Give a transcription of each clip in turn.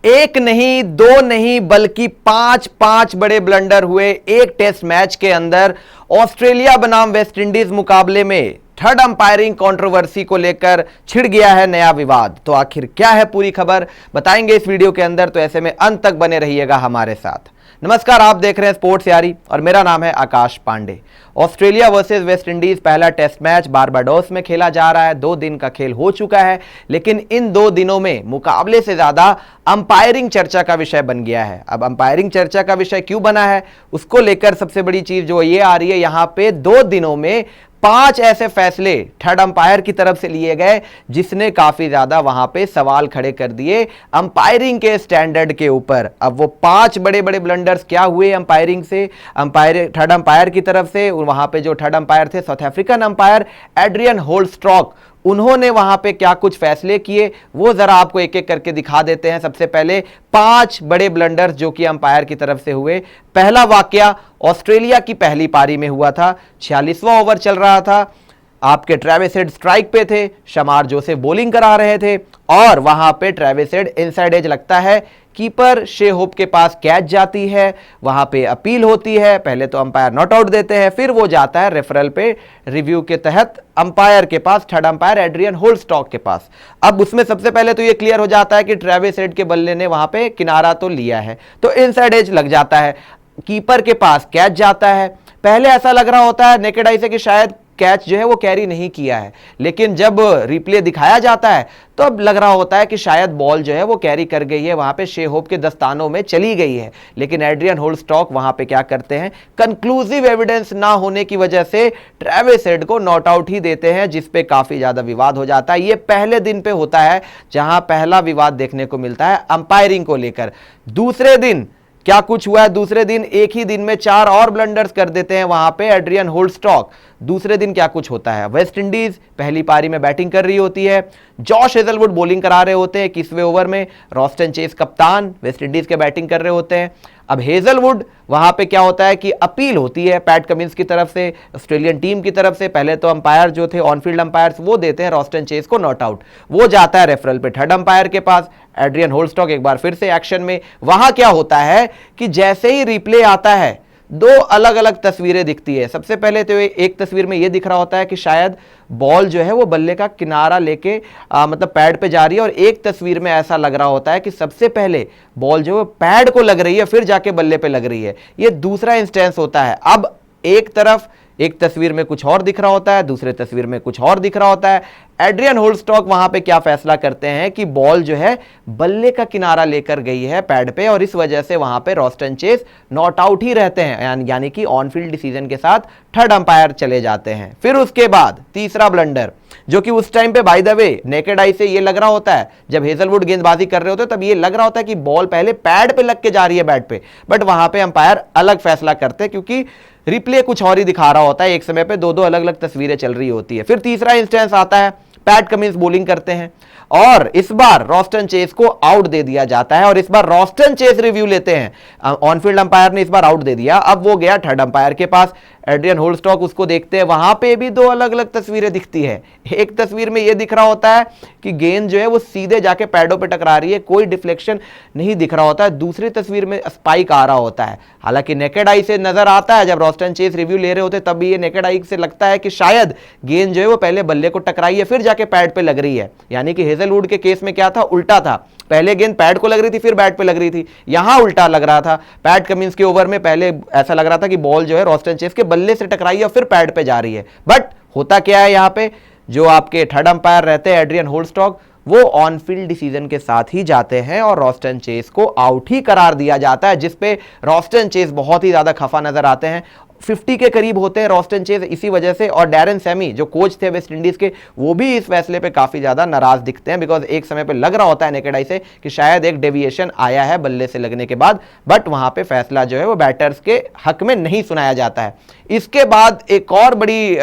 एक नहीं, दो नहीं, बल्कि पांच पांच बड़े ब्लंडर हुए एक टेस्ट मैच के अंदर। ऑस्ट्रेलिया बनाम वेस्ट इंडीज मुकाबले में थर्ड अंपायरिंग कंट्रोवर्सी को लेकर छिड़ गया है नया विवाद। तो आखिर क्या है पूरी खबर बताएंगे इस वीडियो के अंदर, तो ऐसे में अंत तक बने रहिएगा हमारे साथ। नमस्कार, आप देख रहे हैं स्पोर्ट्स यारी और मेरा नाम है Akash Pandey. Australia versus West Indies पहला टेस्ट मैच बारबाडोस में खेला जा रहा है। 2 दिन का खेल हो चुका है, लेकिन इन 2 दिनों में मुकाबले से ज्यादा अंपायरिंग चर्चा का विषय बन गया है। अब अंपायरिंग चर्चा का विषय क्यों बना है, उसको लेकर सबसे बड़ी चीज जो ये आ रही है, यहां पे 2 दिनों में 5 ऐसे फैसले थर्ड अंपायर की तरफ से लिए गए जिसने काफी ज्यादा वहां पे सवाल खड़े कर दिए अंपायरिंग के स्टैंडर्ड के ऊपर। अब वो 5 बड़े बड़े ब्लंडर्स क्या हुए अंपायरिंग से, थर्ड अंपायर की तरफ से। वहां पे जो थर्ड अंपायर थे साउथ अफ्रीकन अंपायर एड्रियन होल्स्ट्रॉक, उन्होंने वहां पे क्या कुछ फैसले किए वो जरा आपको एक एक करके दिखा देते हैं। सबसे पहले 5 बड़े ब्लंडर्स जो कि अंपायर की तरफ से हुए। पहला वाकया ऑस्ट्रेलिया की पहली पारी में हुआ था। 46वां ओवर चल रहा था, आपके ट्रेविस हेड स्ट्राइक पे थे, शमार जोसेफ बॉलिंग करा रहे थे और वहां पे ट्रेविस हेड इनसाइड एज लगता है, कीपर शे होप के पास कैच जाती है, वहां पे अपील होती है। पहले तो अंपायर नॉट आउट देते हैं, फिर वो जाता है रेफरल पे रिव्यू के तहत अंपायर के पास, थर्ड अंपायर एड्रियन होल्स्टॉक के पास। अब उसमें सबसे पहले तो ये क्लियर हो जाता है कि ट्रेविस हेड के बल्ले ने वहां पे किनारा तो लिया है, तो इनसाइड एज लग जाता है, कीपर के पास कैच जाता है। पहले ऐसा लग रहा होता है नेकेड आई से कि शायद कैच जो है वो कैरी नहीं किया है, लेकिन जब रिप्ले दिखाया जाता है तो अब लग रहा होता है कि शायद बॉल जो है वो कैरी कर गई है, वहां पे शे होप के दस्तानों में चली गई है। लेकिन एड्रियन होल्स्टॉक वहां पे क्या करते हैं, कंक्लूसिव एविडेंस ना होने की वजह से ट्रेविस हेड को नॉट आउट ही देते हैं, जिसपे काफी ज्यादा विवाद हो जाता है। ये पहले दिन पे होता है जहां पहला विवाद देखने को मिलता है अंपायरिंग को लेकर। दूसरे दिन क्या कुछ हुआ है, दूसरे दिन एक ही दिन में 4 और ब्लंडर्स कर देते हैं वहां पे एड्रियन होल्स्टॉक। दूसरे दिन क्या कुछ होता है, वेस्ट इंडीज पहली पारी में बैटिंग कर रही होती है, जॉश हेजलवुड बॉलिंग करा रहे होते हैं 21वें ओवर में, रॉस्टन चेस कप्तान वेस्ट इंडीज के बैटिंग कर रहे होते हैं। अब हेजलवुड वहां पे क्या होता है कि अपील होती है पैट कमिंस की तरफ से, ऑस्ट्रेलियन टीम की तरफ से। पहले तो अंपायर जो थे ऑनफील्ड अंपायर्स वो देते हैं रॉस्टन चेस को नॉट आउट, वो जाता है रेफरल पे थर्ड अंपायर के पास। एड्रियन होल्स्टॉक एक बार फिर से एक्शन में। वहां क्या होता है कि जैसे ही रिप्ले आता है 2 अलग अलग तस्वीरें दिखती है। सबसे पहले तो एक तस्वीर में यह दिख रहा होता है कि शायद बॉल जो है वो बल्ले का किनारा लेके मतलब पैड पे जा रही है, और एक तस्वीर में ऐसा लग रहा होता है कि सबसे पहले बॉल जो है पैड को लग रही है फिर जाके बल्ले पे लग रही है। ये दूसरा इंस्टेंस होता है। अब एक तरफ एक तस्वीर में कुछ और दिख रहा होता है, दूसरे तस्वीर में कुछ और दिख रहा होता है। एड्रियन होल्स्टॉक वहां पे क्या फैसला करते हैं कि बॉल जो है बल्ले का किनारा लेकर गई है पैड पे, और इस वजह से वहां पे रॉस्टन चेस नॉट आउट ही रहते हैं, यानी कि ऑन फील्ड डिसीजन के साथ थर्ड अंपायर चले जाते हैं। फिर उसके बाद तीसरा ब्लंडर, जो कि उस टाइम पे by the way naked eye से ये लग रहा होता है, जब हेजलवुड गेंदबाजी कर रहे होते हैं तब ये लग रहा होता है कि बॉल पहले पैड पे लग के जा रही है बैट पे, बट वहां पे अंपायर अलग फैसला करते हैं क्योंकि रिप्ले कुछ और ही दिखा रहा होता है, एक समय पे 2 अलग अलग तस्वीरें चल रही होती है। फिर तीसरा इंस्टेंस आता है, पैट कमिंस बॉलिंग करते हैं और इस बार रॉस्टन चेस को आउट दे दिया जाता है, और इस बार रॉस्टन चेस रिव्यू लेते हैं। ऑनफील्ड अंपायर ने इस बार आउट दे दिया, अब वो गया थर्ड अंपायर के पास, एड्रियन होल्स्टॉक उसको देखते हैं। वहां पे भी 2 अलग अलग तस्वीरें दिखती है। एक तस्वीर में यह दिख रहा होता है कि गेंद जो है वो सीधे जाके पैडों पे टकरा रही है, कोई डिफ्लेक्शन नहीं दिख रहा होता है। दूसरी तस्वीर में स्पाइक आ रहा होता है, हालांकि नेकेड आई से नजर आता है, जब रॉस्टन चेस रिव्यू ले रहे होते तब भी ये नेकेड आई से लगता है कि शायद गेंद जो है वो पहले बल्ले को टकराई है फिर जाके पैड पे लग रही है। यानी कि हेजलवुड के केस में क्या था, उल्टा था, पहले गेंद पैड को लग रही थी फिर बैट पे लग रही थी, यहां उल्टा लग रहा था। पैट कमिंस के ओवर में पहले ऐसा लग रहा था कि बॉल जो है रॉस्टन चेस के बल्ले से टकराई है फिर पैड पे जा रही है। बट होता क्या है, यहां पे जो आपके थर्ड अंपायर रहते हैं एड्रियन होल्स्टॉक, वो ऑन फील्ड डिसीजन के साथ ही जाते हैं और रॉस्टन चेस को आउट ही करार दिया जाता है, जिसपे रॉस्टन चेस बहुत ही ज्यादा खफा नजर आते हैं। 50 के करीब होते हैं रॉस्टन चेस इसी वजह से, और डैरेन सैमी जो कोच थे वेस्ट इंडीज के, वो भी इस फैसले पे काफी ज्यादा नाराज दिखते हैं, बिकॉज एक समय पे लग रहा होता है नेकेड आई से कि शायद एक डेविएशन आया है बल्ले से लगने के बाद, बट वहां पे फैसला जो है वो बैटर्स के हक में नहीं सुनाया जाता है। इसके बाद एक और बड़ी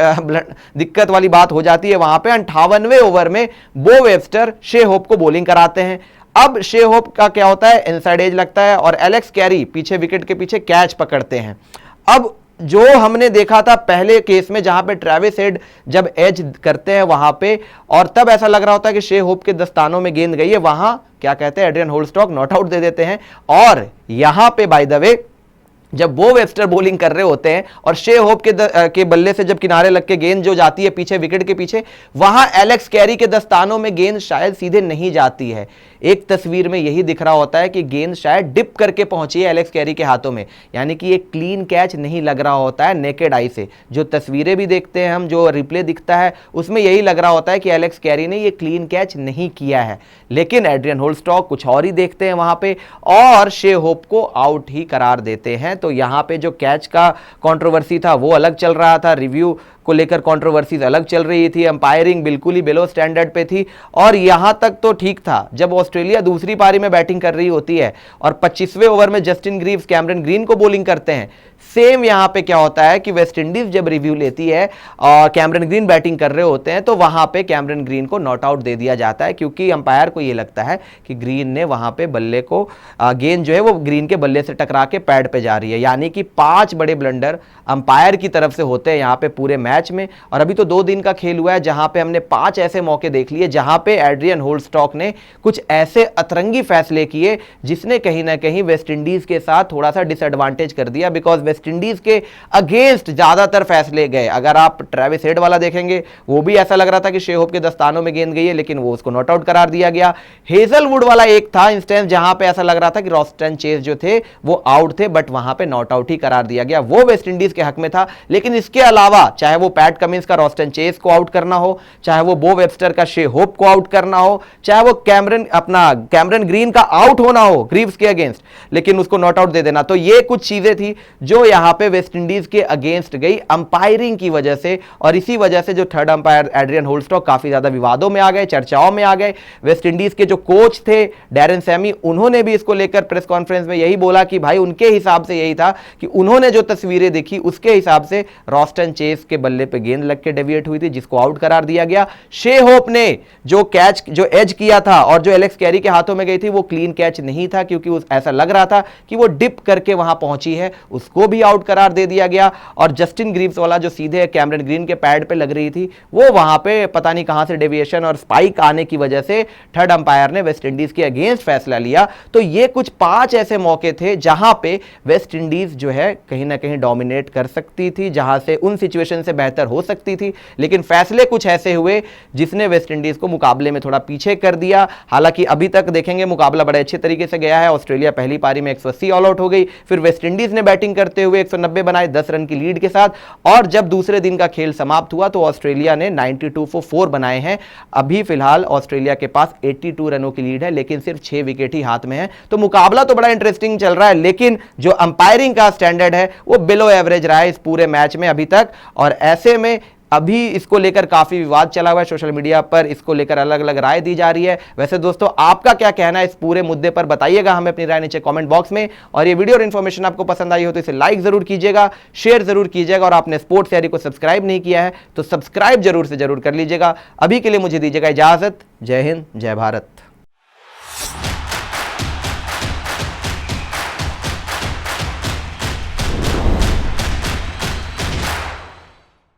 दिक्कत वाली बात हो जाती है, वहां पे 58वें ओवर में बो वेबस्टर शे होप को बॉलिंग कराते हैं। अब शे होप का क्या होता है, इनसाइड एज लगता है और एलेक्स कैरी पीछे विकेट के पीछे कैच पकड़ते हैं। अब जो हमने देखा था पहले केस में जहां पे ट्रेविस हेड जब एज करते हैं वहां पे, और तब ऐसा लग रहा होता है कि शे होप के दस्तानों में गेंद गई है, वहां क्या कहते हैं एड्रियन होल्स्टॉक नॉट आउट दे देते हैं। और यहां पे बाय द वे जब बो वेबस्टर बॉलिंग कर रहे होते हैं और शे होप के बल्ले से जब किनारे लग के गेंद जो जाती है पीछे विकेट के पीछे, वहां एलेक्स कैरी के दस्तानों में गेंद शायद सीधे नहीं जाती है। एक तस्वीर में यही दिख रहा होता है कि गेंद शायद डिप करके पहुंची है एलेक्स कैरी के हाथों में, यानी कि एक क्लीन कैच नहीं लग रहा होता है नेकेड आई से। जो तस्वीरें भी देखते हैं हम, जो रिप्ले दिखता है उसमें यही लग रहा होता है कि एलेक्स कैरी ने ये क्लीन कैच नहीं किया है। लेकिन एड्रियन होल्स्टॉक कुछ और ही देखते हैं वहां पे और शे होप को आउट ही करार देते हैं। तो यहां पे जो कैच का कंट्रोवर्सी था वो अलग चल रहा था, रिव्यू को लेकर कंट्रोवर्सीज अलग चल रही थी, अंपायरिंग बिल्कुल ही बिलो स्टैंडर्ड पे थी। और यहां तक तो ठीक था जब ऑस्ट्रेलिया दूसरी पारी में बैटिंग कर रही होती है और 25वें ओवर में जस्टिन ग्रीव्स कैमरन ग्रीन को बॉलिंग करते हैं। सेम यहां पे क्या होता है कि वेस्ट इंडीज जब रिव्यू लेती है और कैमरन ग्रीन बैटिंग कर रहे होते हैं तो वहां पे कैमरन ग्रीन को नॉट आउट दे दिया जाता है, क्योंकि अंपायर को यह लगता है कि ग्रीन ने वहां पे बल्ले को गेंद जो है वो ग्रीन के बल्ले से टकरा के पैड पे जा रही है। यानी कि 5 बड़े ब्लंडर अंपायर की तरफ से होते हैं यहां पे पूरे मैच में। और अभी तो 2 दिन का खेल हुआ है जहां पे हमने 5 ऐसे मौके देख लिए जहां पे एड्रियन होल्स्टॉक ने कुछ ऐसे अतरंगी फैसले किए जिसने कहीं ना कहीं वेस्ट इंडीज के साथ थोड़ा सा डिसएडवांटेज कर दिया, बिकॉज वेस्ट इंडीज के अगेंस्ट ज्यादातर फैसले गए। अगर आप ट्रेविस हेड वाला देखेंगे वो भी ऐसा लग रहा था कि शे होप के दस्तानों में गेंद गई है, लेकिन वो उसको नॉट आउट करार दिया गया। हेजलवुड वाला एक था इंस्टेंस जहां पे ऐसा लग रहा था कि रॉस्टन चेज जो थे वो आउट थे, बट वहां पे नॉट आउट ही करार दिया गया, वो वेस्ट इंडीज के हक में था। लेकिन इसके अलावा चाहे वो पैट कमिंस का रॉस्टन चेज को आउट करना हो, चाहे वो बो वेबस्टर का शे होप को आउट करना हो, चाहे वो कैमरन ग्रीन का आउट होना हो ग्रीव्स के अगेंस्ट, लेकिन उसको नॉट आउट दे देना, तो ये कुछ चीजें थी जो यहां पे वेस्ट इंडीज के अगेंस्ट गई अंपायरिंग की वजह से। और इसी वजह से जो थर्ड अंपायर एड्रियन होल्स्टॉक काफी ज्यादा विवादों में आ गए, चर्चाओं में आ गए। वेस्ट इंडीज के जो कोच थे डैरेन सैमी, उन्होंने भी इसको लेकर प्रेस कॉन्फ्रेंस में यही बोला कि भाई उनके हिसाब से यही था कि उन्होंने जो तस्वीरें देखी उसके हिसाब से रॉस्टन चेज के बल्ले पे गेंद लग के डेविएट हुई थी, जिसको आउट करार दिया गया। शे होप ने जो एज किया था और जो एलेक्स कैरी के हाथों में गई थी वो क्लीन कैच नहीं था, क्योंकि ऐसा लग रहा था कि वो डिप करके वहां पहुंची है, उसको भी आउट करार दे दिया गया। और जस्टिन ग्रीव्स वाला जो सीधे कैमरन ग्रीन के पैड पे लग रही थी वो वहां पे पता नहीं कहां से डेविएशन और स्पाइक आने की वजह से थर्ड अंपायर ने वेस्ट इंडीज के अगेंस्ट फैसला लिया। तो ये कुछ 5 ऐसे मौके थे जहां पे वेस्ट इंडीज जो है कहीं ना कहीं डोमिनेट कर सकती थी, जहां से उन सिचुएशन से बेहतर हो सकती थी, लेकिन फैसले कुछ ऐसे हुए जिसने वेस्ट इंडीज को मुकाबले में थोड़ा पीछे कर दिया। हालांकि अभी तक देखेंगे मुकाबला बड़े अच्छे तरीके से गया है। ऑस्ट्रेलिया पहली पारी में 180 ऑल आउट हो गई, फिर वेस्ट इंडीज ने बैटिंग करते हुए 190 बनाए 10 रन की लीड के साथ, और जब दूसरे दिन का खेल समाप्त हुआ तो ऑस्ट्रेलिया ने 92 फॉर 4 बनाए हैं। अभी फिलहाल ऑस्ट्रेलिया के पास 82 रनों की लीड है, लेकिन सिर्फ 6 विकेट ही हाथ में है। तो मुकाबला तो बड़ा इंटरेस्टिंग चल रहा है, लेकिन जो अंपायरिंग का स्टैंडर्ड है वो बिलो एवरेज रहा है इस पूरे मैच में अभी तक। और ऐसे में अभी इसको लेकर काफी विवाद चला हुआ है सोशल मीडिया पर, इसको लेकर अलग अलग राय दी जा रही है। वैसे दोस्तों आपका क्या कहना है इस पूरे मुद्दे पर, बताइएगा हमें अपनी राय नीचे कमेंट बॉक्स में। और ये वीडियो और इन्फॉर्मेशन आपको पसंद आई हो तो इसे लाइक जरूर कीजिएगा, शेयर जरूर कीजिएगा, और आपने स्पोर्ट्स थियरी को सब्सक्राइब नहीं किया है तो सब्सक्राइब जरूर से जरूर कर लीजिएगा। अभी के लिए मुझे दीजिएगा इजाजत। जय हिंद, जय भारत।